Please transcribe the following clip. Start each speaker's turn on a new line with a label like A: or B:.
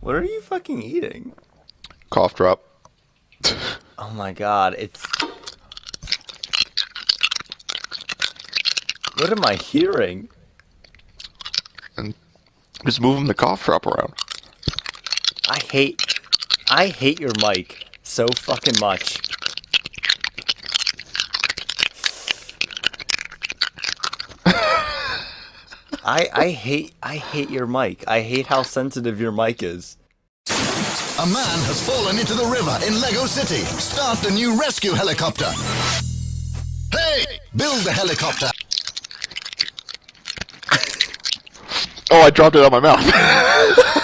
A: What are you fucking eating?
B: Cough drop.
A: Oh my god, it's... What am I hearing?
B: And just moving the cough drop around.
A: I hate your mic so fucking much. I hate your mic. I hate how sensitive your mic is.
C: A man has fallen into the river in Lego City. Start the new rescue helicopter. Hey! Build the helicopter.
B: Oh, I dropped it out of my mouth.